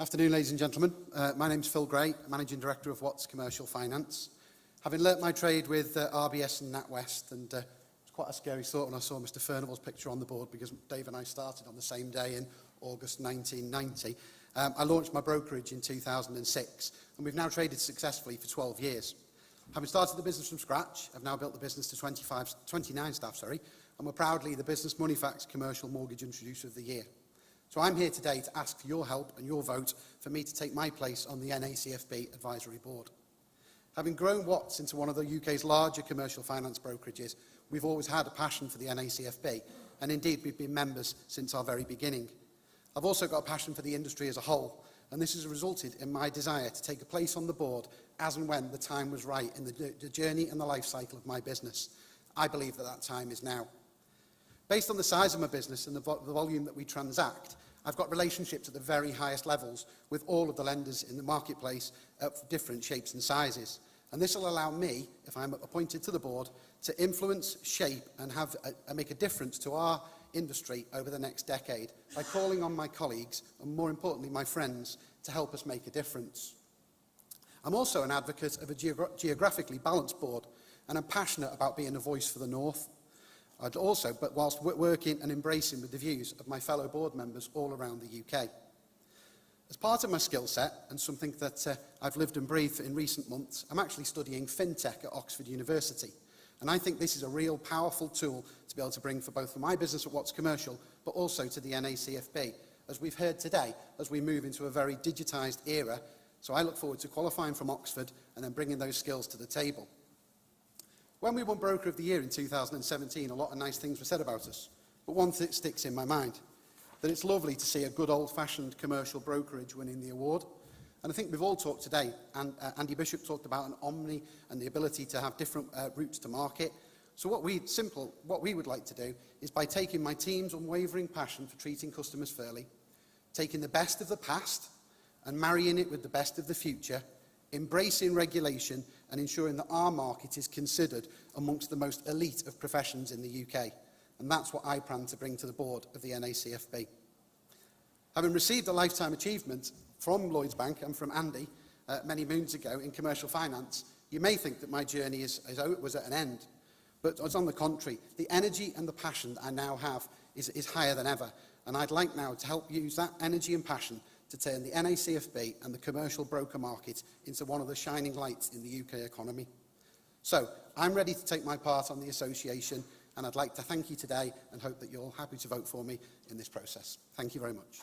Afternoon, ladies and gentlemen. My name's Phil Gray, Managing Director of Watts Commercial Finance. Having learnt my trade with RBS and NatWest, and it's quite a scary thought when I saw Mr Furnival's picture on the board, because Dave and I started on the same day in August 1990. I launched my brokerage in 2006, and we've now traded successfully for 12 years. Having started the business from scratch, I've now built the business to 29 staff, and we're proudly the Business Moneyfacts Commercial Mortgage Introducer of the Year. So I'm here today to ask for your help and your vote for me to take my place on the NACFB Advisory Board. Having grown Watts into one of the UK's larger commercial finance brokerages, we've always had a passion for the NACFB, and indeed we've been members since our very beginning. I've also got a passion for the industry as a whole, and this has resulted in my desire to take a place on the board as and when the time was right in the journey and the life cycle of my business. I believe that that time is now. Based on the size of my business and the volume that we transact, I've got relationships at the very highest levels with all of the lenders in the marketplace of different shapes and sizes. And this will allow me, if I'm appointed to the board, to influence, shape and make a difference to our industry over the next decade by calling on my colleagues and, more importantly, my friends to help us make a difference. I'm also an advocate of a geographically balanced board, and I'm passionate about being a voice for the North. But whilst working and embracing with the views of my fellow board members all around the UK. As part of my skill set, and something that I've lived and breathed in recent months, I'm actually studying FinTech at Oxford University. And I think this is a real powerful tool to be able to bring for both for my business at Watts Commercial, but also to the NACFB, as we've heard today, as we move into a very digitised era. So I look forward to qualifying from Oxford and then bringing those skills to the table. When we won Broker of the Year in 2017, a lot of nice things were said about us, but one thing sticks in my mind, that it's lovely to see a good old-fashioned commercial brokerage winning the award. And I think we've all talked today, and Andy Bishop talked about an omni and the ability to have different routes to market. So what we would like to do is, by taking my team's unwavering passion for treating customers fairly, taking the best of the past and marrying it with the best of the future, embracing regulation and ensuring that our market is considered amongst the most elite of professions in the UK. And that's what I plan to bring to the board of the NACFB. Having received a lifetime achievement from Lloyds Bank and from Andy many moons ago in commercial finance, you may think that my journey was at an end. But as on the contrary, the energy and the passion that I now have is higher than ever. And I'd like now to help use that energy and passion to turn the NACFB and the commercial broker market into one of the shining lights in the UK economy. So, I'm ready to take my part on the association, and I'd like to thank you today and hope that you're all happy to vote for me in this process. Thank you very much.